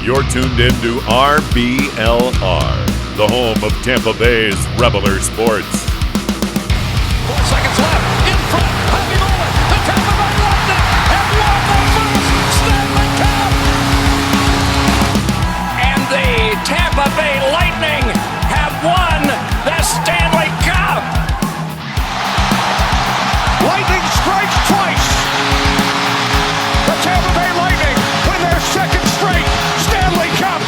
You're tuned in to RBLR, the home of Tampa Bay's Reveler Sports. 4 seconds left. In front. Happy moment. The Tampa Bay Lightning have won the first Stanley Cup. And the Tampa Bay Lightning have won the Stanley Cup. Lightning strikes twice. The Tampa Bay Lightning win their second straight Stanley Cup.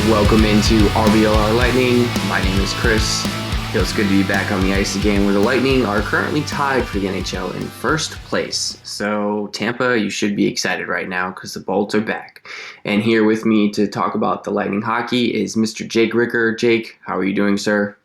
Welcome into RBLR Lightning. My name is Chris. Feels good to be back on the ice again, where the Lightning are currently tied for the NHL in first place. So Tampa, you should be excited right now because the Bolts are back. And here with me to talk about the Lightning hockey is Mr. Jake Ricker. Jake, how are you doing, sir?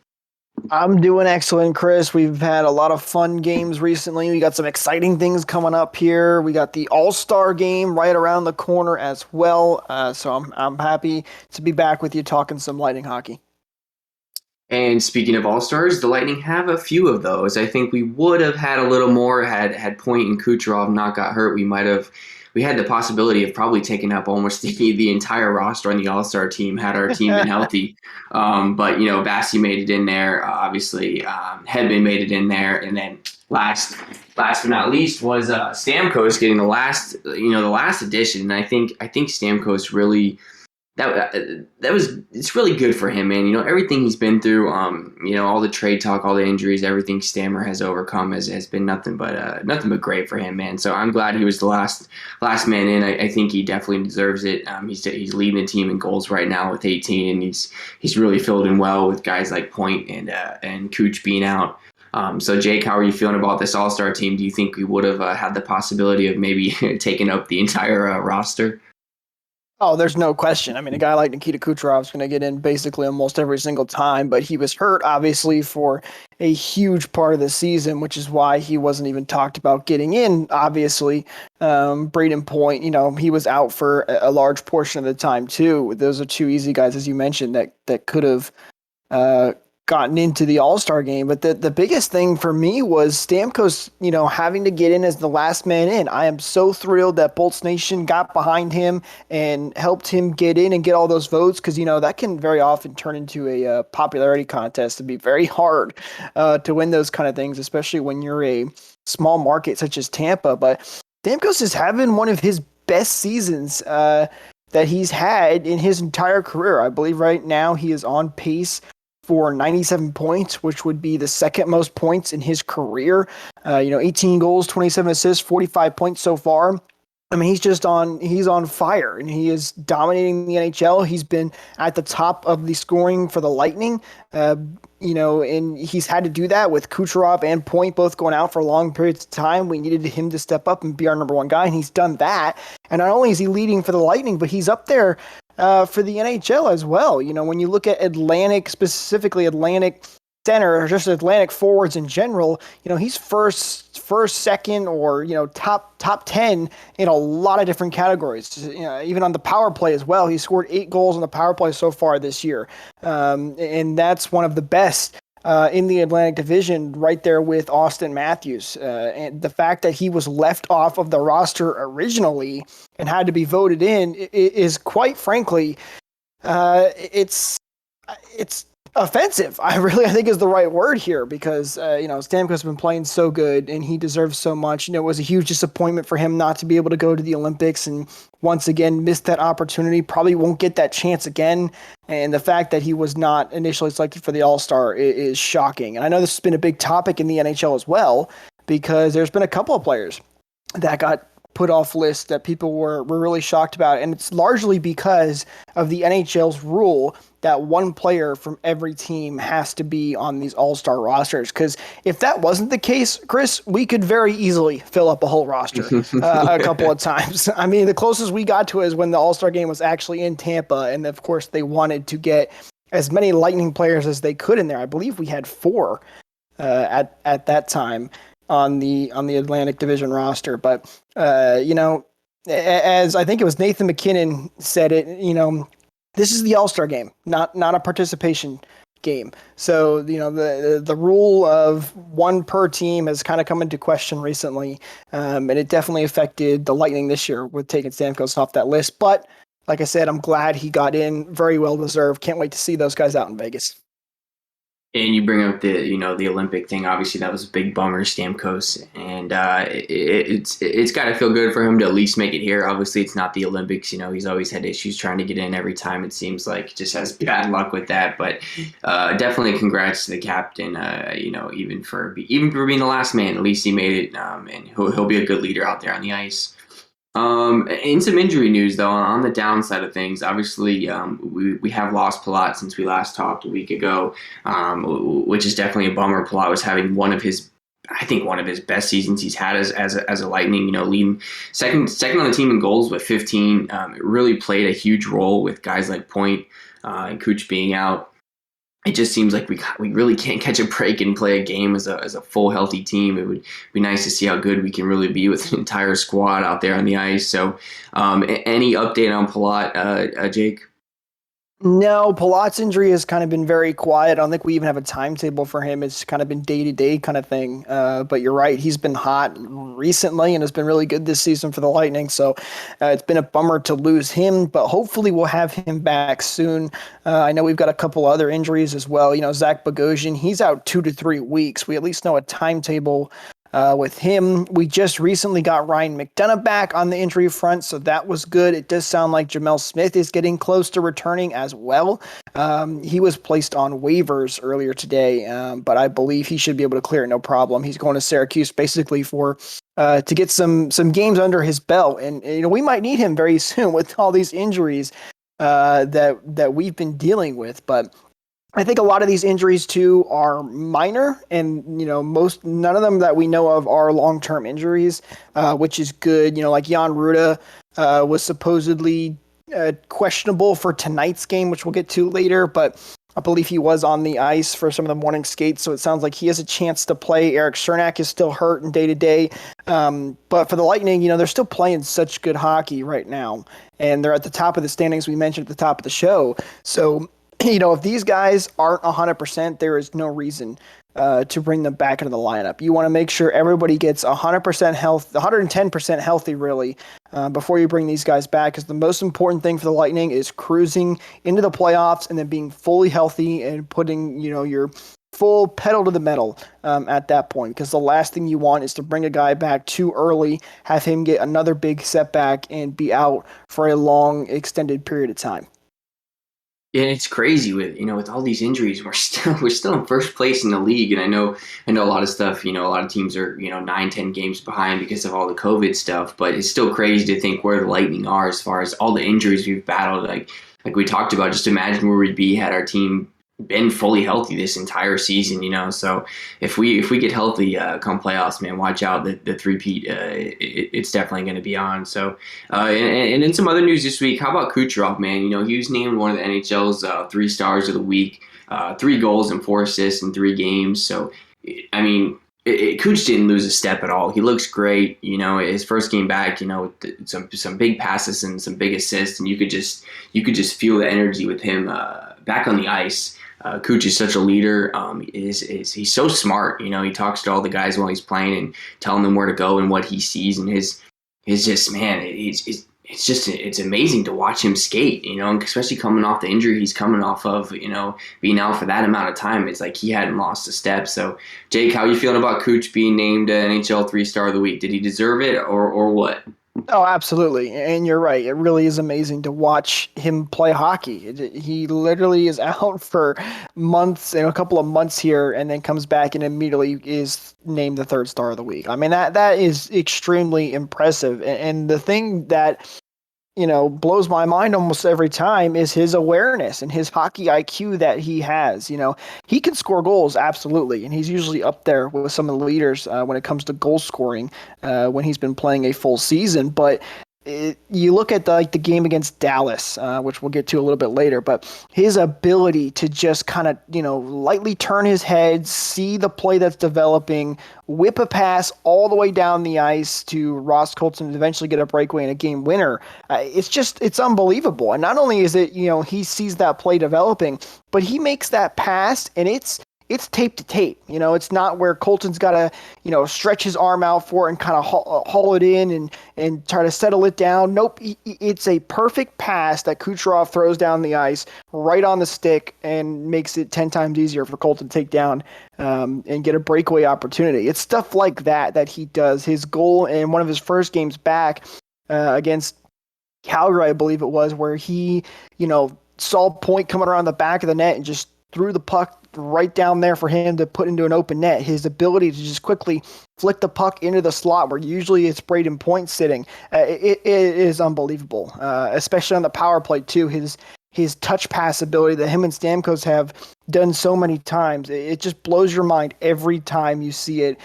I'm doing excellent, Chris. We've had a lot of fun games recently. We got some exciting things coming up here. We got the All-Star game right around the corner as well. So I'm happy to be back with you talking some Lightning hockey. And speaking of All-Stars, the Lightning have a few of those. I think we would have had a little more had Point and Kucherov not got hurt. We had the possibility of probably taking up almost the entire roster on the All-Star team had our team been healthy. But, Vasilevskiy made it in there. Obviously, Hedman made it in there. And then last but not least was Stamkos getting the last addition. And I think Stamkos really it's really good for him, man. Everything he's been through, all the trade talk, all the injuries, everything Stammer has overcome has been nothing but great for him, man. So I'm glad he was the last man in. I think he definitely deserves it. He's leading the team in goals right now with 18, and he's really filled in well with guys like Point and Cooch being out. So Jake, how are you feeling about this All-Star team? Do you think we would have had the possibility of maybe taking up the entire roster? Oh, there's no question. I mean, a guy like Nikita Kucherov is going to get in basically almost every single time, but he was hurt, obviously, for a huge part of the season, which is why he wasn't even talked about getting in, obviously. Braden Point, he was out for a large portion of the time, too. Those are two easy guys, as you mentioned, that could have gotten into the All-Star game. But the biggest thing for me was Stamkos, having to get in as the last man in. I am so thrilled that Bolts Nation got behind him and helped him get in and get all those votes, because, that can very often turn into a popularity contest. It'd be very hard to win those kind of things, especially when you're a small market such as Tampa. But Stamkos is having one of his best seasons that he's had in his entire career. I believe right now he is on pace for 97 points, which would be the second most points in his career. 18 goals, 27 assists, 45 points so far. I mean, he's on fire, and he is dominating the NHL. He's been at the top of the scoring for the Lightning, and he's had to do that with Kucherov and Point both going out for long periods of time. We needed him to step up and be our number one guy, and he's done that. And not only is he leading for the Lightning, but he's up there for the NHL as well. When you look at Atlantic, specifically Atlantic center, or just Atlantic forwards in general, he's first, second, or top 10 in a lot of different categories. Even on the power play as well, he scored 8 goals on the power play so far this year, and that's one of the best in the Atlantic Division, right there with Austin Matthews. And the fact that he was left off of the roster originally and had to be voted in is quite frankly, it's offensive. I think is the right word here, because Stamkos has been playing so good and he deserves so much. It was a huge disappointment for him not to be able to go to the Olympics, and once again missed that opportunity. Probably won't get that chance again. And the fact that he was not initially selected for the All-Star is shocking. And I know this has been a big topic in the NHL as well, because there's been a couple of players that got put off lists that people were really shocked about. And it's largely because of the NHL's rule that one player from every team has to be on these all-star rosters. Because if that wasn't the case, Chris, we could very easily fill up a whole roster a couple of times. I mean, the closest we got to it is when the All-Star game was actually in Tampa. And of course, they wanted to get as many Lightning players as they could in there. I believe we had 4 at that time on the Atlantic Division roster. But, as I think it was Nathan McKinnon said it, this is the All-Star game, not a participation game. So, the rule of one per team has kind of come into question recently, and it definitely affected the Lightning this year with taking Stamkos off that list. But like I said, I'm glad he got in. Very well deserved. Can't wait to see those guys out in Vegas. And you bring up the Olympic thing. Obviously, that was a big bummer, Stamkos, and it's got to feel good for him to at least make it here. Obviously, it's not the Olympics. He's always had issues trying to get in every time. It seems like just has bad luck with that. But definitely, congrats to the captain. Even for being the last man, at least he made it, and he'll be a good leader out there on the ice. In some injury news, though, on the downside of things, obviously we have lost Palat since we last talked a week ago, which is definitely a bummer. Palat was having one of his best seasons he's had as a Lightning. Leading second on the team in goals with 15. It really played a huge role with guys like Point and Cooch being out. It just seems like we really can't catch a break and play a game as a full healthy team. It would be nice to see how good we can really be with an entire squad out there on the ice. So, any update on Palat, Jake? No, Palat's injury has kind of been very quiet. I don't think we even have a timetable for him. It's kind of been day-to-day kind of thing. But you're right. He's been hot recently and has been really good this season for the Lightning. So it's been a bummer to lose him, but hopefully we'll have him back soon. I know we've got a couple other injuries as well. Zach Bogosian, he's out 2 to 3 weeks. We at least know a timetable with him. We just recently got Ryan McDonagh back on the injury front, so that was good. It does sound like Jamel Smith is getting close to returning as well. He was placed on waivers earlier today, but I believe he should be able to clear it no problem. He's going to Syracuse basically to get some games under his belt, and we might need him very soon with all these injuries that we've been dealing with, but I think a lot of these injuries too are minor, and none of them that we know of are long-term injuries, which is good. Like Jan Ruda was supposedly questionable for tonight's game, which we'll get to later, but I believe he was on the ice for some of the morning skates, so it sounds like he has a chance to play. Eric Cernak is still hurt in day-to-day, but for the Lightning, they're still playing such good hockey right now, and they're at the top of the standings we mentioned at the top of the show. So if these guys aren't 100%, there is no reason to bring them back into the lineup. You want to make sure everybody gets 100% health, 110% healthy, really, before you bring these guys back. Because the most important thing for the Lightning is cruising into the playoffs and then being fully healthy and putting, your full pedal to the metal at that point. Because the last thing you want is to bring a guy back too early, have him get another big setback, and be out for a long, extended period of time. Yeah, it's crazy with all these injuries. We're still in first place in the league, and I know a lot of stuff. A lot of teams are 9-10 games behind because of all the COVID stuff. But it's still crazy to think where the Lightning are as far as all the injuries we've battled. Like we talked about, just imagine where we'd be had our team been fully healthy this entire season. So if we get healthy come playoffs, man, watch out. The three-peat, it's definitely going to be on. So and in some other news this week, how about Kucherov, man? He was named one of the NHL's 3 stars of the week, 3 goals and 4 assists in 3 games. So I mean, Cooch didn't lose a step at all. He looks great. His first game back, with some big passes and some big assists, and you could just feel the energy with him back on the ice. Cooch is such a leader. He's so smart. He talks to all the guys while he's playing and telling them where to go and what he sees. And his just, man, it's amazing to watch him skate. Especially coming off the injury he's coming off of. Being out for that amount of time, it's like he hadn't lost a step. So, Jake, how are you feeling about Cooch being named NHL 3-star of the week? Did he deserve it or what? Oh, absolutely. And you're right. It really is amazing to watch him play hockey. He literally is out for months, a couple of months here, and then comes back and immediately is named the 3rd star of the week. I mean, that is extremely impressive. And the thing that, blows my mind almost every time is his awareness and his hockey IQ that he has. He can score goals, absolutely. And he's usually up there with some of the leaders when it comes to goal scoring when he's been playing a full season. But you look at the game against Dallas, which we'll get to a little bit later, but his ability to just kind of, lightly turn his head, see the play that's developing, whip a pass all the way down the ice to Ross Colton and eventually get a breakaway and a game winner. It's unbelievable. And not only is it, he sees that play developing, but he makes that pass and it's tape to tape. It's not where Colton's got to, stretch his arm out for it and kind of haul it in and try to settle it down. Nope. It's a perfect pass that Kucherov throws down the ice right on the stick and makes it 10 times easier for Colton to take down and get a breakaway opportunity. It's stuff like that he does. His goal in one of his first games back against Calgary, I believe it was, where he, saw Point coming around the back of the net and just threw the puck right down there for him to put into an open net. His ability to just quickly flick the puck into the slot where usually it's Braden Point sitting, it is unbelievable, especially on the power play too. His touch pass ability that him and Stamkos have done so many times, it just blows your mind every time you see it.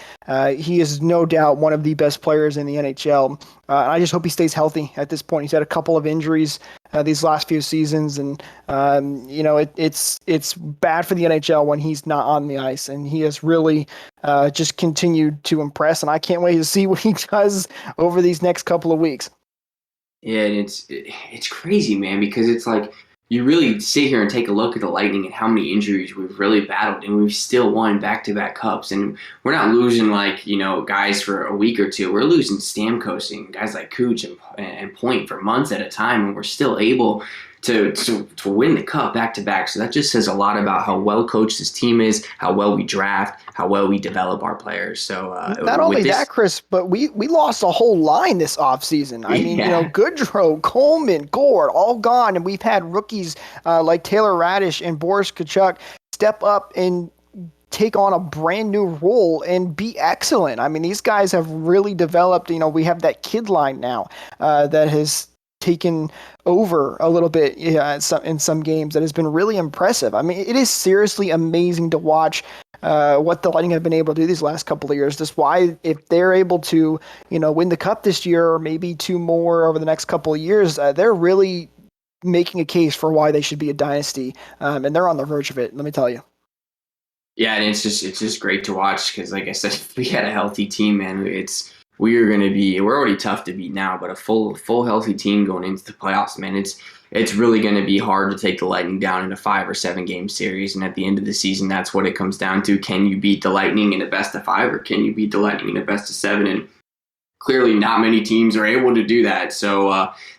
He is no doubt one of the best players in the NHL. I just hope he stays healthy at this point. He's had a couple of injuries these last few seasons, and it's bad for the NHL when he's not on the ice, and he has really just continued to impress, and I can't wait to see what he does over these next couple of weeks. Yeah, and it's crazy, man, because it's like you really sit here and take a look at the Lightning and how many injuries we've really battled, and we've still won back-to-back cups. And we're not losing guys for a week or two. We're losing Stamkos and guys like Cooch and Point for months at a time, and we're still able to win the cup back-to-back. So that just says a lot about how well coached this team is, how well we draft, how well we develop our players. So not only that, Chris, but we lost a whole line this offseason. I mean, Goodrow, Coleman, Gord, all gone, and we've had rookies like Taylor Radish and Boris Tkachuk step up and take on a brand new role and be excellent. I mean, these guys have really developed. We have that kid line now that has taken over a little bit in some games that has been really impressive. I mean, it is seriously amazing to watch what the Lightning have been able to do these last couple of years. That's why if they're able to, win the cup this year or maybe two more over the next couple of years, they're really making a case for why they should be a dynasty. And they're on the verge of it, let me tell you. Yeah, and it's just great to watch because, like I said, if we had a healthy team, man, we're already tough to beat now, but a full healthy team going into the playoffs, man, it's really going to be hard to take the Lightning down in a 5 or 7 game series. And at the end of the season, that's what it comes down to. Can you beat the Lightning in a best of 5, or can you beat the Lightning in a best of 7? And clearly not many teams are able to do that. So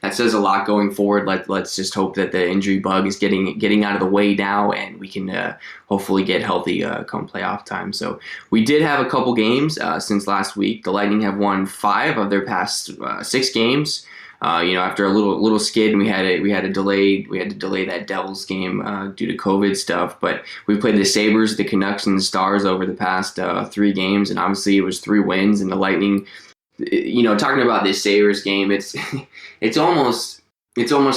that says a lot going forward. Let's just hope that the injury bug is getting out of the way now, and we can hopefully get healthy come playoff time. So we did have a couple games since last week. The Lightning have won 5 of their past 6 games. After a little skid, and we had to delay that Devils game due to COVID stuff. But we played the Sabres, the Canucks, and the Stars over the past 3 games, and obviously it was 3 wins. And the Lightning, talking about this Sabres game, it's almost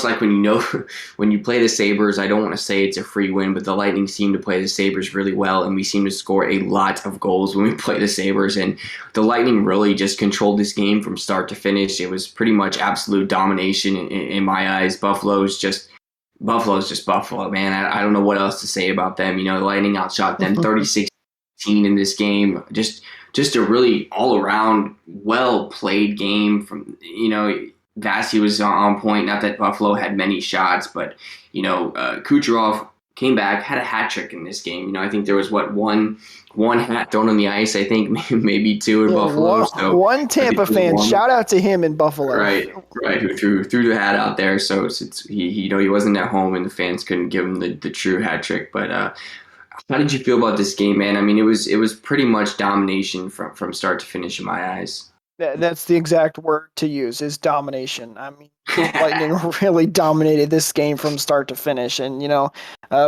like when you play the Sabres, I don't want to say it's a free win, but the Lightning seem to play the Sabres really well, and we seem to score a lot of goals when we play the Sabres. And the Lightning really just controlled this game from start to finish. It was pretty much absolute domination in my eyes. Buffalo's just Buffalo, man. I don't know what else to say about them. The Lightning outshot them 36-18 in this game. Just a really all-around, well-played game from, Vasilevskiy was on point. Not that Buffalo had many shots, but, Kucherov came back, had a hat trick in this game. I think there was, one hat thrown on the ice, I think, maybe 2 in Buffalo. So one Tampa fan, shout out to him in Buffalo. Right, who threw the hat out there. So he wasn't at home, and the fans couldn't give him the true hat trick. But how did you feel about this game, man? I mean, it was pretty much domination from start to finish in my eyes. That's the exact word to use, is domination. I mean, Lightning really dominated this game from start to finish. And,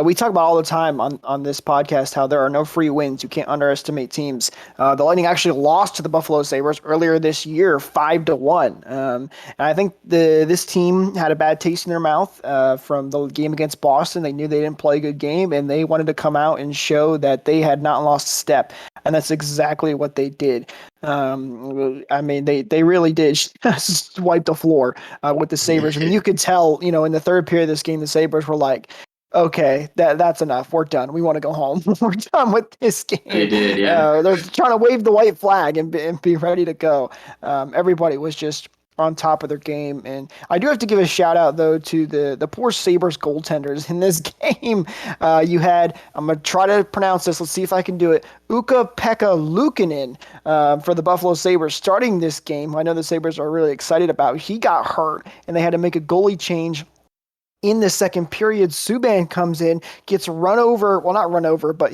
we talk about all the time on this podcast how there are no free wins. You can't underestimate teams. The Lightning actually lost to the Buffalo Sabres earlier this year, 5-1. And I think this team had a bad taste in their mouth from the game against Boston. They knew they didn't play a good game, and they wanted to come out and show that they had not lost a step. And that's exactly what they did. They really did just wipe the floor with the Sabres. I mean, you could tell, in the third period of this game, the Sabres were like, okay, that's enough. We're done. We want to go home. We're done with this game. They did, yeah. They're trying to wave the white flag and be ready to go. Everybody was just on top of their game. And I do have to give a shout out, though, to the poor Sabres goaltenders in this game. You had, I'm going to try to pronounce this. Let's see if I can do it. Ukko-Pekka Luukkonen for the Buffalo Sabres starting this game. I know the Sabres are really excited about. He got hurt, and they had to make a goalie change. In the second period, Subban comes in, gets run over. Well, not run over, but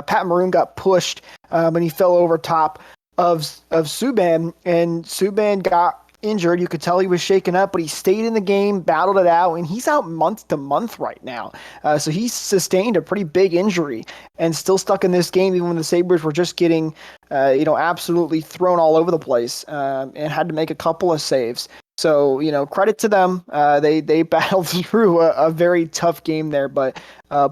Pat Maroon got pushed and he fell over top of Subban, and Subban got injured. You could tell he was shaken up, but he stayed in the game, battled it out, and he's out month to month right now. So he sustained a pretty big injury and still stuck in this game, even when the Sabres were just getting, absolutely thrown all over the place and had to make a couple of saves. So, credit to them. They battled through a very tough game there, but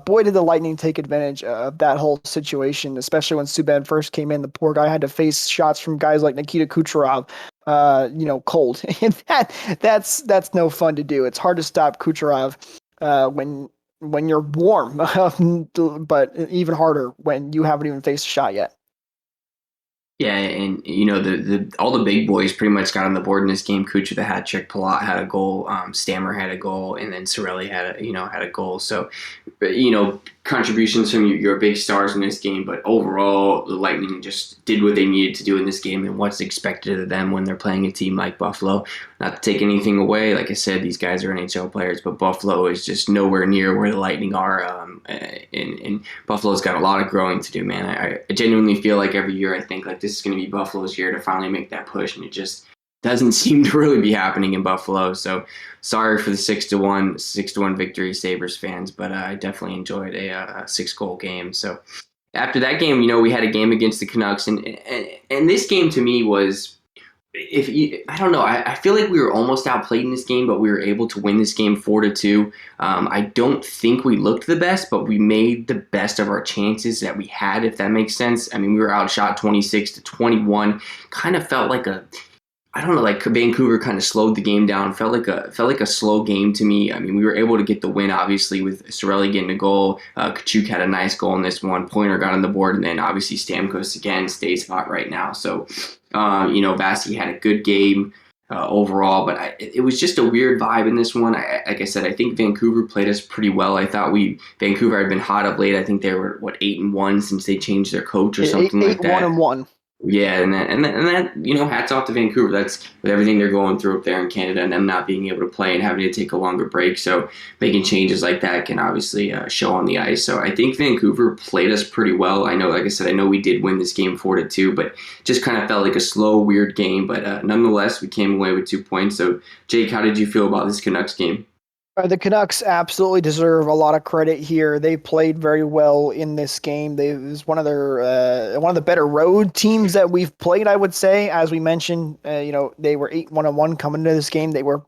boy, did the Lightning take advantage of that whole situation, especially when Subban first came in. The poor guy had to face shots from guys like Nikita Kucherov, cold. And that's no fun to do. It's hard to stop Kucherov when you're warm, but even harder when you haven't even faced a shot yet. Yeah, and all the big boys pretty much got on the board in this game. Kuch with a hat trick, Palat had a goal, Stammer had a goal, and then Cirelli had a goal. So, contributions from your big stars in this game, but overall, the Lightning just did what they needed to do in this game and what's expected of them when they're playing a team like Buffalo. Not to take anything away, like I said, these guys are NHL players, but Buffalo is just nowhere near where the Lightning are, and Buffalo's got a lot of growing to do, man. I genuinely feel like every year I think like this is going to be Buffalo's year to finally make that push, and it just doesn't seem to really be happening in Buffalo. So sorry for the 6-1 victory, Sabres fans, but I definitely enjoyed a 6-goal game. So after that game, we had a game against the Canucks, and this game to me was, I don't know, I feel like we were almost outplayed in this game, but we were able to win this game 4-2. I don't think we looked the best, but we made the best of our chances that we had, if that makes sense. I mean, we were outshot 26-21. Kind of felt like like Vancouver kind of slowed the game down. Felt like a slow game to me. I mean, we were able to get the win, obviously, with Cirelli getting a goal. Kachuk had a nice goal in this one. Pointer got on the board, and then obviously Stamkos again stays hot right now. So, Vasi had a good game overall, but it was just a weird vibe in this one. Like I said, I think Vancouver played us pretty well. I thought Vancouver had been hot of late. I think they were 8-1 since they changed their coach or something like that. 8-1. Yeah, and that hats off to Vancouver. That's with everything they're going through up there in Canada and them not being able to play and having to take a longer break. So making changes like that can obviously show on the ice. So I think Vancouver played us pretty well. I know, like I said, we did win this game 4-2, but just kind of felt like a slow, weird game. But nonetheless, we came away with 2 points. So Jake, how did you feel about this Canucks game? The Canucks absolutely deserve a lot of credit here. They played very well in this game. It was one of the better road teams that we've played, I would say. As we mentioned, they were 8-1 coming into this game. They were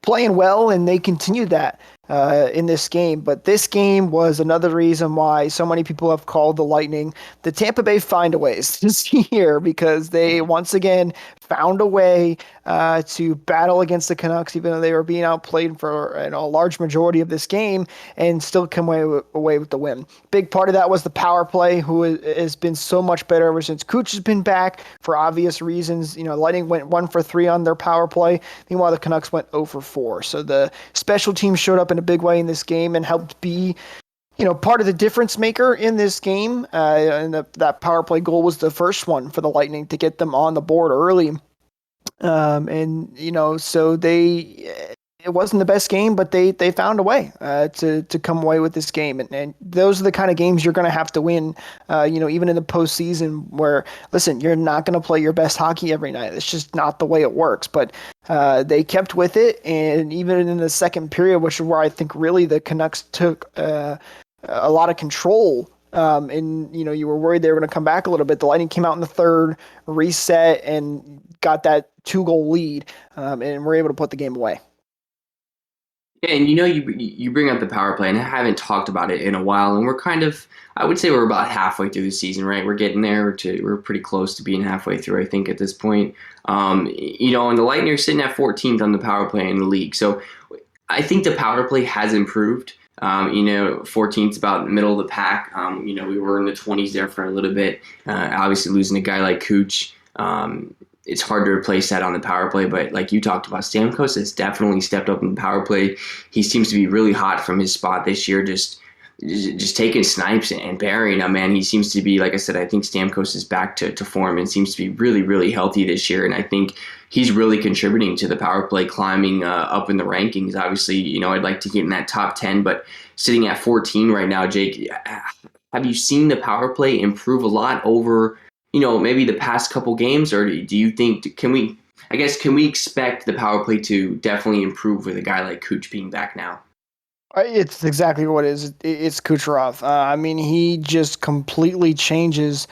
playing well, and they continued that in this game. But this game was another reason why so many people have called the Lightning the Tampa Bay findaways this year, because they once again found a way to battle against the Canucks, even though they were being outplayed for a large majority of this game, and still come away with the win. Big part of that was the power play, who has been so much better ever since Cooch has been back for obvious reasons. Lightning went 1 for 3 on their power play. Meanwhile, the Canucks went 0 for 4. So the special teams showed up in a big way in this game and helped be part of the difference maker in this game. And that power play goal was the first one for the Lightning to get them on the board early. So they, it wasn't the best game, but they found a way to come away with this game. And those are the kind of games you're going to have to win, even in the postseason where, listen, you're not going to play your best hockey every night. It's just not the way it works. But they kept with it. And even in the second period, which is where I think really the Canucks took a lot of control. And you were worried they were going to come back a little bit. The Lightning came out in the third, reset, and got that 2-goal lead, and were able to put the game away. Yeah, and you bring up the power play, and I haven't talked about it in a while, and we're kind of, I would say we're about halfway through the season, right? We're getting there. We're pretty close to being halfway through, I think, at this point. And the Lightning are sitting at 14th on the power play in the league, so I think the power play has improved. 14th is about in the middle of the pack. We were in the 20s there for a little bit. Obviously, losing a guy like Cooch, it's hard to replace that on the power play. But like you talked about, Stamkos has definitely stepped up in the power play. He seems to be really hot from his spot this year, just taking snipes and burying them, man. He seems to be, like I said, I think Stamkos is back to form and seems to be really, really healthy this year. And I think he's really contributing to the power play, climbing up in the rankings. Obviously, I'd like to get in that top 10, but sitting at 14 right now, Jake, have you seen the power play improve a lot over, maybe the past couple games? Or do you think, can we expect the power play to definitely improve with a guy like Cooch being back now? It's exactly what it is. It's Kucherov. He just completely changes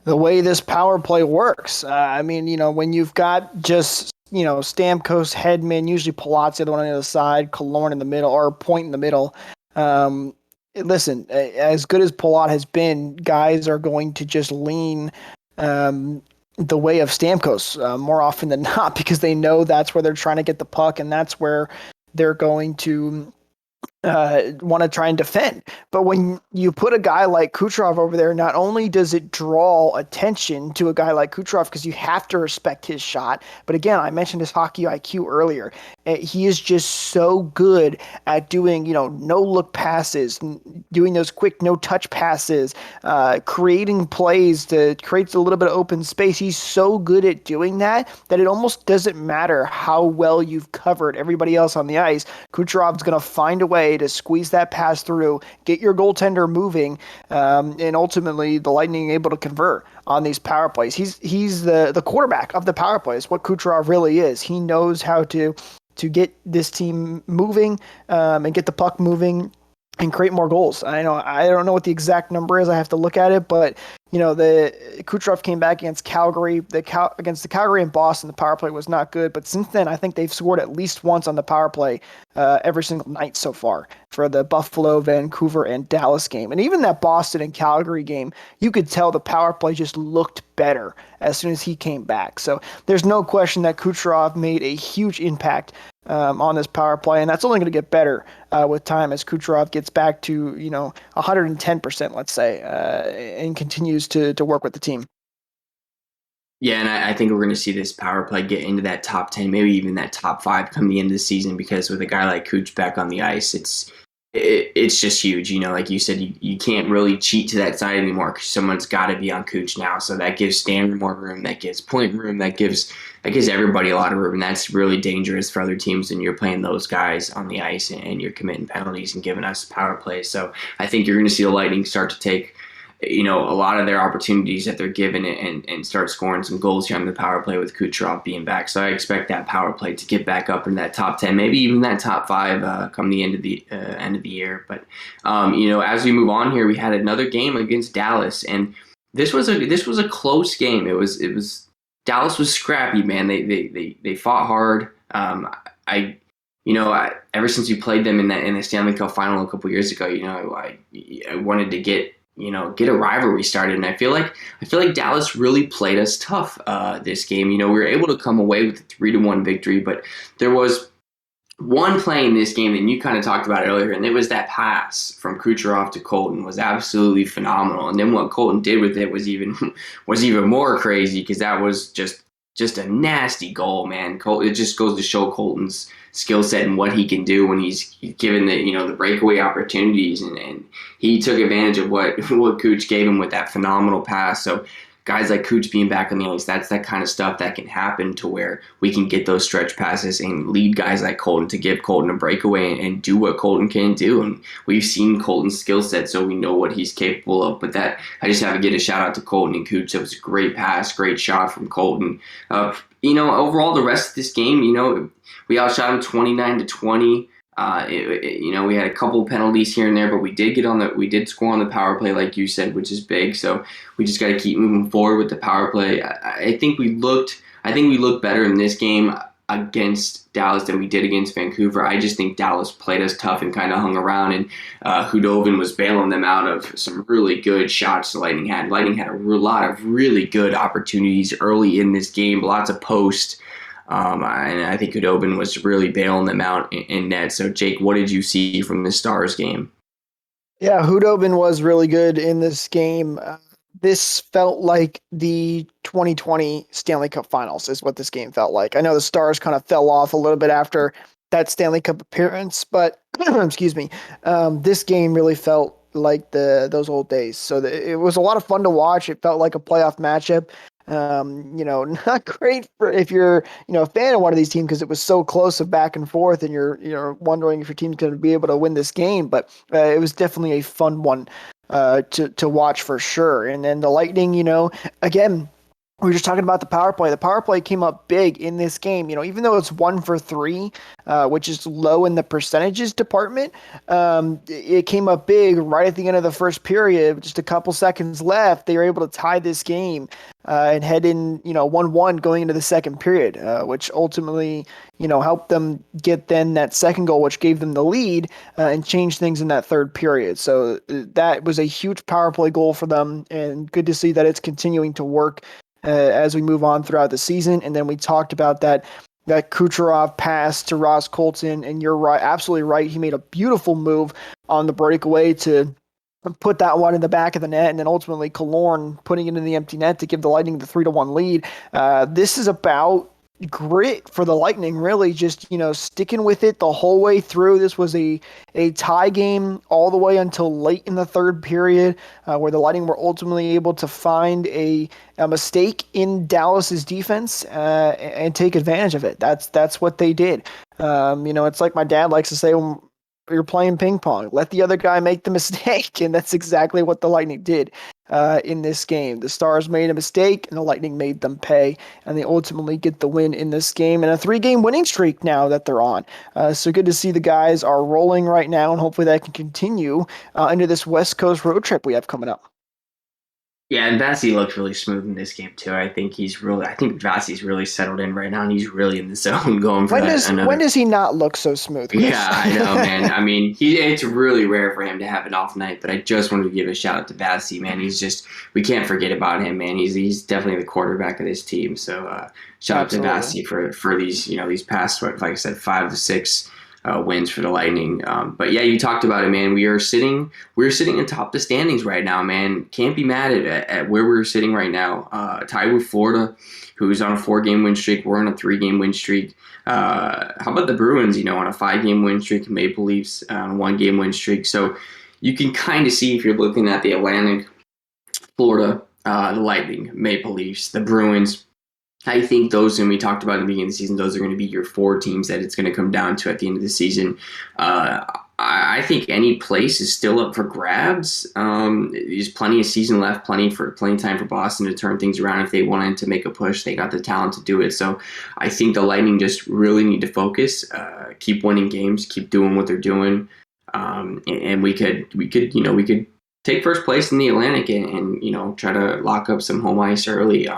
the way this power play works. When you've got just, Stamkos, Hedman, usually Palat's the other one on the other side, Killorn in the middle, or Point in the middle. Listen, as good as Palat has been, guys are going to just lean the way of Stamkos more often than not, because they know that's where they're trying to get the puck, and that's where they're going to want to try and defend. But when you put a guy like Kucherov over there, not only does it draw attention to a guy like Kucherov because you have to respect his shot, but again, I mentioned his hockey IQ earlier. He is just so good at doing, no-look passes, doing those quick no-touch passes, creating plays to create a little bit of open space. He's so good at doing that it almost doesn't matter how well you've covered everybody else on the ice. Kucherov's going to find a way to squeeze that pass through, get your goaltender moving, and ultimately the Lightning able to convert on these power plays. He's the quarterback of the power plays, what Kucherov really is. He knows how to get this team moving and get the puck moving and create more goals. I don't know what the exact number is. I have to look at it, but the Kucherov came back against Calgary. Against the Calgary and Boston, the power play was not good. But since then, I think they've scored at least once on the power play every single night so far for the Buffalo, Vancouver, and Dallas game. And even that Boston and Calgary game, you could tell the power play just looked better as soon as he came back. So there's no question that Kucherov made a huge impact on this power play, and that's only going to get better with time as Kucherov gets back to 110%, let's say, and continues to work with the team. Yeah, and I think we're going to see this power play get into that top 10, maybe even that top 5 come the end of the season, because with a guy like Cooch back on the ice, it's just huge. Like you said, you can't really cheat to that side anymore because someone's got to be on Cooch now. So that gives Stan more room, that gives Point room, that gives everybody a lot of room, and that's really dangerous for other teams when you're playing those guys on the ice and you're committing penalties and giving us power plays. So I think you're going to see the Lightning start to take a lot of their opportunities that they're given and start scoring some goals here on the power play with Kucherov being back. So I expect that power play to get back up in that top 10, maybe even that top 5 come the end of the year. But as we move on here, we had another game against Dallas, and this was a close game. It was Dallas was scrappy, man. They fought hard. Ever since we played them in the Stanley Cup final a couple years ago, I wanted to get a rivalry started. And I feel like Dallas really played us tough this game. We were able to come away with a 3-1 victory, but there was one play in this game that you kind of talked about earlier, and it was that pass from Kucherov to Colton was absolutely phenomenal. And then what Colton did with it was even more crazy, because that was just a nasty goal, man. It just goes to show Colton's skill set and what he can do when he's given the breakaway opportunities, and he took advantage of what Cooch gave him with that phenomenal pass. So guys like Cooch being back on the ice, that's that kind of stuff that can happen to where we can get those stretch passes and lead guys like Colton to give Colton a breakaway and do what Colton can do. And we've seen Colton's skill set, so we know what he's capable of. But that, I just have to give a shout out to Colton and Cooch. That was a great pass, great shot from Colton. Overall, the rest of this game, we outshot him 29-20. We had a couple penalties here and there, but we did score on the power play, like you said, which is big. So we just got to keep moving forward with the power play. I think we looked better in this game against Dallas than we did against Vancouver. I just think Dallas played us tough and kind of hung around, and Hudobin was bailing them out of some really good shots the Lightning had. Lightning had a lot of really good opportunities early in this game, lots of posts. And I think Hudobin was really bailing them out in net. So, Jake, what did you see from the Stars game? Yeah, Hudobin was really good in this game. This felt like the 2020 Stanley Cup Finals is what this game felt like. I know the Stars kind of fell off a little bit after that Stanley Cup appearance, but excuse me, this game really felt like those old days. So it was a lot of fun to watch. It felt like a playoff matchup. Not great for if you're, a fan of one of these teams because it was so close of back and forth and you're wondering if your team's going to be able to win this game. But it was definitely a fun one to watch for sure. And then the Lightning, again, we were just talking about the power play. The power play came up big in this game. Even though it's 1 for 3, which is low in the percentages department, it came up big right at the end of the first period. Just a couple seconds left, they were able to tie this game and head in, 1-1 going into the second period, which ultimately, helped them get then that second goal, which gave them the lead and changed things in that third period. So that was a huge power play goal for them, and good to see that it's continuing to work as we move on throughout the season. And then we talked about that Kucherov pass to Ross Colton, and you're right, absolutely right. He made a beautiful move on the breakaway to put that one in the back of the net, and then ultimately Killorn putting it in the empty net to give the Lightning the 3-1 lead. This is about grit for the Lightning, really just, sticking with it the whole way through. This was a tie game all the way until late in the third period, where the Lightning were ultimately able to find a mistake in Dallas's defense and take advantage of it. That's what they did. It's like my dad likes to say when you're playing ping pong, let the other guy make the mistake, and that's exactly what the Lightning did in this game. The Stars made a mistake, and the Lightning made them pay, and they ultimately get the win in this game and a 3-game winning streak now that they're on. So good to see the guys are rolling right now, and hopefully that can continue into this West Coast road trip we have coming up. Yeah, and Vasilevskiy looked really smooth in this game too. I think Vasilevskiy's really settled in right now, and he's really in the zone going for when does he not look so smooth, Chris? Yeah, I know, man. I mean, it's really rare for him to have an off night, but I just wanted to give a shout out to Vasilevskiy, man. We can't forget about him, man. He's definitely the quarterback of this team. So shout out to Vasilevskiy for these, these past, like I said, 5 to 6 wins for the Lightning. But yeah, you talked about it, man. We're sitting atop the standings right now, man. Can't be mad at where we're sitting right now. Tied with Florida, who's on a 4-game win streak. We're on a 3-game win streak. How about the Bruins, on a 5-game win streak, Maple Leafs on a 1-game win streak. So you can kind of see if you're looking at the Atlantic, Florida, the Lightning, Maple Leafs, the Bruins. I think those, and we talked about in the beginning of the season, those are going to be your 4 teams that it's going to come down to at the end of the season. I think any place is still up for grabs. There's plenty of season left, plenty of time for Boston to turn things around if they wanted to make a push. They got the talent to do it. So I think the Lightning just really need to focus, keep winning games, keep doing what they're doing, and we could take first place in the Atlantic and try to lock up some home ice early.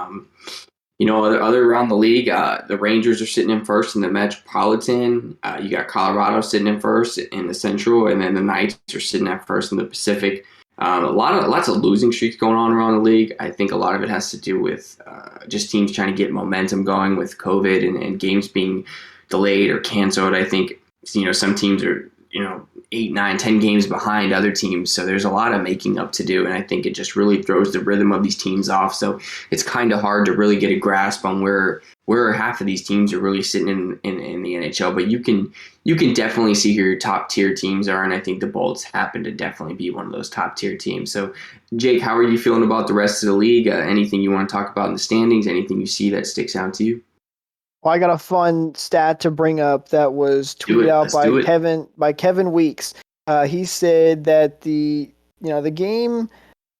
Other around the league, the Rangers are sitting in first in the Metropolitan. You got Colorado sitting in first in the Central, and then the Knights are sitting at first in the Pacific. Lots of losing streaks going on around the league. I think a lot of it has to do with just teams trying to get momentum going with COVID and games being delayed or canceled. I think some teams are 8, 9, 10 games behind other teams. So there's a lot of making up to do. And I think it just really throws the rhythm of these teams off. So it's kind of hard to really get a grasp on where half of these teams are really sitting in the NHL. But you can definitely see who your top tier teams are. And I think the Bolts happen to definitely be one of those top tier teams. So Jake, how are you feeling about the rest of the league? Anything you want to talk about in the standings? Anything you see that sticks out to you? Well, I got a fun stat to bring up that was tweeted out by Kevin Weeks. He said that the game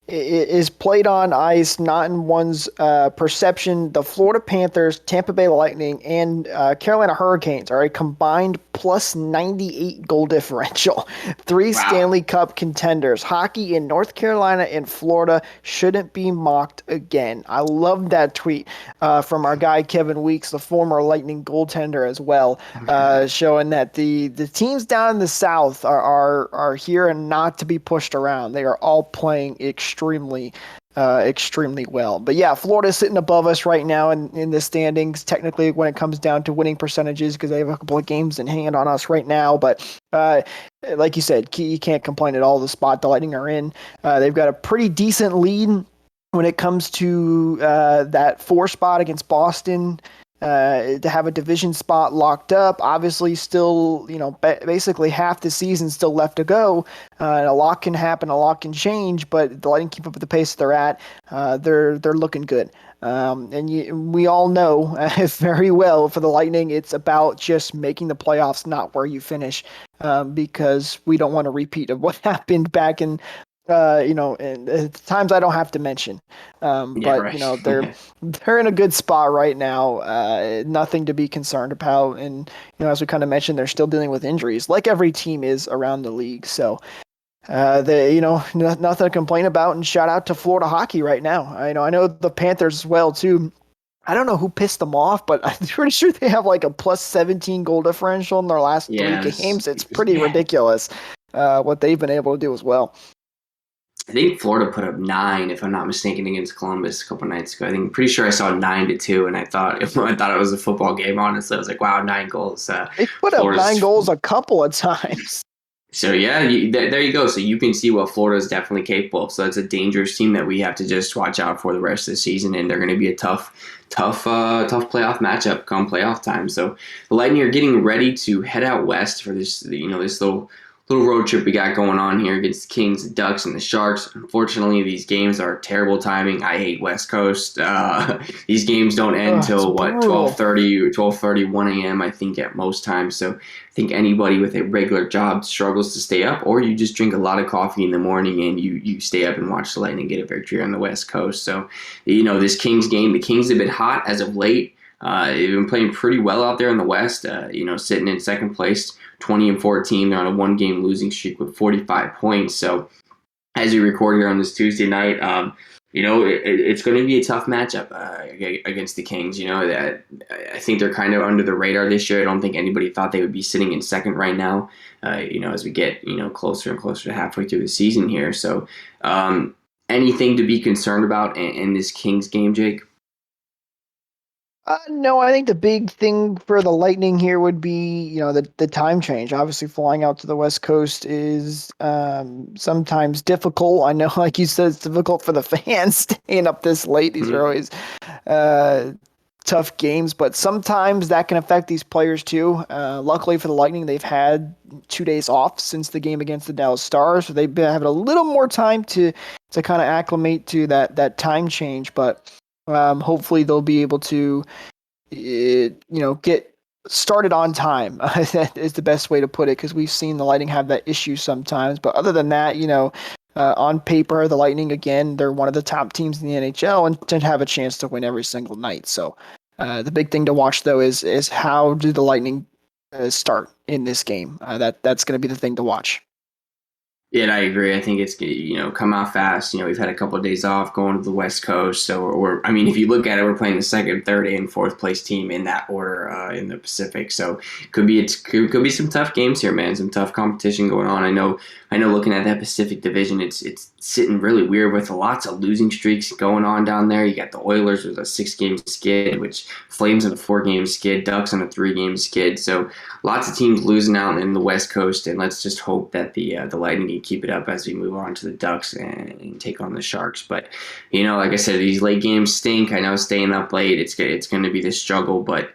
is played on ice, not in one's perception. The Florida Panthers, Tampa Bay Lightning, and Carolina Hurricanes are a combined plus 98 goal differential. Three Wow. Stanley Cup contenders. Hockey in North Carolina and Florida shouldn't be mocked again. I love that tweet from our guy Kevin Weeks, the former Lightning goaltender as well, showing that the teams down in the South are here and not to be pushed around. They are all playing extremely well. But yeah, Florida's sitting above us right now in the standings, technically, when it comes down to winning percentages, because they have a couple of games in hand on us right now. But like you said, you can't complain at all the spot the Lightning are in. They've got a pretty decent lead when it comes to that 4 spot against Boston. To have a division spot locked up, obviously still, basically half the season still left to go. And a lot can happen, a lot can change, but the Lightning keep up with the pace they're at. They're looking good. We all know very well for the Lightning, it's about just making the playoffs, not where you finish, because we don't want a repeat of what happened back in and times I don't have to mention. But they're in a good spot right now. Nothing to be concerned about. And, as we kind of mentioned, they're still dealing with injuries like every team is around the league. So, nothing to complain about, and shout out to Florida hockey right now. I know the Panthers as well too. I don't know who pissed them off, but I'm pretty sure they have like a plus 17 goal differential in their last 3 games. It's pretty ridiculous, what they've been able to do as well. I think Florida put up 9, if I'm not mistaken, against Columbus a couple nights ago. I'm pretty sure I saw 9-2, and I thought it was a football game. Honestly, I was like, "Wow, 9 goals!" They put up 9 goals a couple of times. So yeah, there you go. So you can see what Florida is definitely capable of. So it's a dangerous team that we have to just watch out for the rest of the season, and they're going to be a tough playoff matchup come playoff time. So the Lightning are getting ready to head out west for this little road trip we got going on here against the Kings, the Ducks, and the Sharks. Unfortunately, these games are terrible timing. I hate West Coast. These games don't end until 12:30, 1 a.m. I think at most times. So I think anybody with a regular job struggles to stay up, or you just drink a lot of coffee in the morning and you stay up and watch the Lightning get a victory on the West Coast. So this Kings game, the Kings have been hot as of late. They've been playing pretty well out there in the West, sitting in second place, 20-14. They're on a 1-game losing streak with 45 points. So as we record here on this Tuesday night, it's going to be a tough matchup against the Kings. That I think they're kind of under the radar this year. I don't think anybody thought they would be sitting in second right now, as we get, closer and closer to halfway through the season here. So anything to be concerned about in this Kings game, Jake? No, I think the big thing for the Lightning here would be, the time change. Obviously, flying out to the West Coast is sometimes difficult. I know, like you said, it's difficult for the fans staying up this late. These are always tough games, but sometimes that can affect these players too. Luckily for the Lightning, they've had 2 days off since the game against the Dallas Stars, so they've been having a little more time to kind of acclimate to that time change, but hopefully they'll be able to, get started on time. That is the best way to put it, because we've seen the Lightning have that issue sometimes. But other than that, on paper, the Lightning, again, they're one of the top teams in the NHL and to have a chance to win every single night. So the big thing to watch, though, is how do the Lightning start in this game. That's going to be the thing to watch. Yeah, I agree. I think it's, come out fast. We've had a couple of days off going to the West Coast. So I mean, if you look at it, we're playing the second, third, and fourth place team in that order in the Pacific. So could be some tough games here, man. Some tough competition going on. I know. Looking at that Pacific Division, it's sitting really weird with lots of losing streaks going on down there. You got the Oilers with a 6-game skid, which Flames on a 4-game skid, Ducks on a 3-game skid. So lots of teams losing out in the West Coast, and let's just hope that the Lightning can keep it up as we move on to the Ducks and take on the Sharks. But like I said, these late games stink. I know staying up late, it's going to be this struggle, but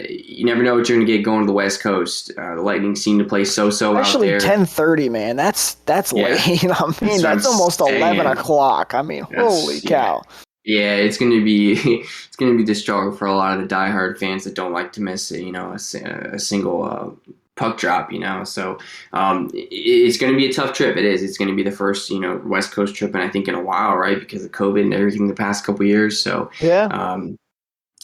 you never know what you're going to get going to the West Coast. The Lightning seem to play so-so out there. Especially 10:30, man. That's late. I mean, that's almost 11 o'clock. I mean, holy cow. Yeah, it's going to be the struggle for a lot of the diehard fans that don't like to miss a single puck drop. So it's going to be a tough trip. It is. It's going to be the first West Coast trip, and I think in a while, right, because of COVID and everything the past couple of years. So yeah.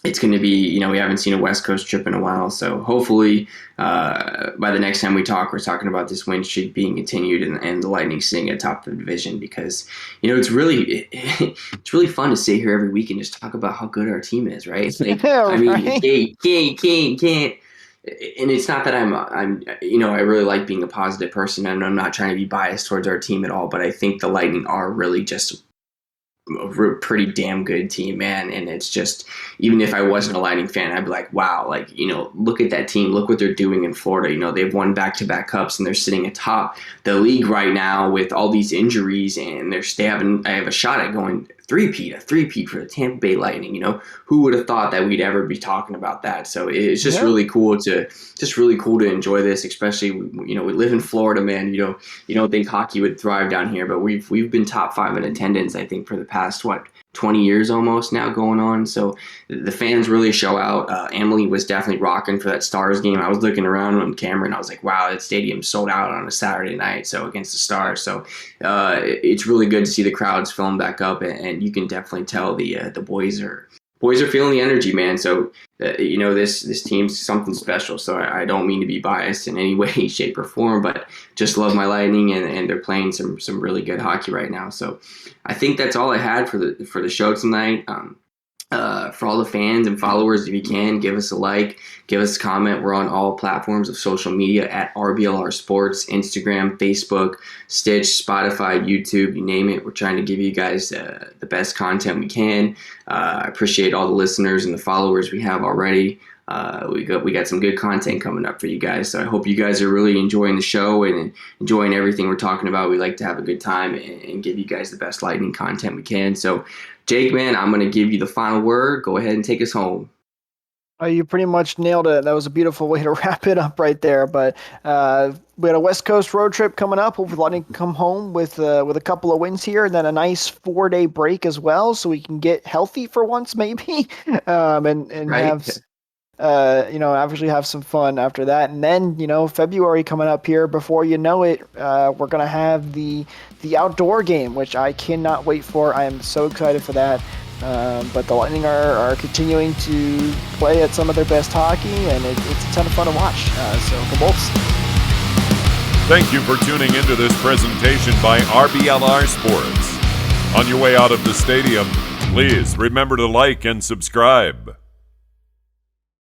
It's going to be, we haven't seen a West Coast trip in a while. So hopefully by the next time we talk, we're talking about this win streak being continued and the Lightning sitting atop the division because, it's really fun to sit here every week and just talk about how good our team is, right? Like, I mean, can't. And it's not that I'm I really like being a positive person and I'm not trying to be biased towards our team at all, but I think the Lightning are really just a pretty damn good team, man. And it's just, even if I wasn't a Lightning fan, I'd be like, wow, like, look at that team. Look what they're doing in Florida. They've won back-to-back cups and they're sitting atop the league right now with all these injuries and I have a shot at going a three-peat for the Tampa Bay Lightning. Who would have thought that we'd ever be talking about that? So it's just really cool to enjoy this, especially, we live in Florida, man. You don't think hockey would thrive down here, but we've been top 5 in attendance, I think, for the past, 20 years almost now going on. So the fans really show out. Emily was definitely rocking for that Stars game. I was looking around on camera and I was like, wow, that stadium sold out on a Saturday night. So against the Stars. So it's really good to see the crowds filling back up, and you can definitely tell the boys are feeling the energy, man. So this team's something special. So I don't mean to be biased in any way, shape, or form, but just love my Lightning, and they're playing some really good hockey right now. So I think that's all I had for the show tonight. For all the fans and followers, if you can, give us a like, give us a comment. We're on all platforms of social media at RBLR Sports, Instagram, Facebook, Stitch, Spotify, YouTube, you name it. We're trying to give you guys the best content we can. I appreciate all the listeners and the followers we have already. We got some good content coming up for you guys. So I hope you guys are really enjoying the show and enjoying everything we're talking about. We like to have a good time and give you guys the best Lightning content we can. So Jake, man, I'm going to give you the final word. Go ahead and take us home. You pretty much nailed it. That was a beautiful way to wrap it up right there. But we had a West Coast road trip coming up. Hopefully, Lightning come home with a couple of wins here, and then a nice 4-day break as well, so we can get healthy for once, maybe, and right. Obviously have some fun after that. And then, February coming up here. Before you know it, we're gonna have the outdoor game, which I cannot wait for. I am so excited for that. But the Lightning are continuing to play at some of their best hockey, and it's a ton of fun to watch. So the Bolts. Thank you for tuning into this presentation by RBLR Sports. On your way out of the stadium, please remember to like and subscribe.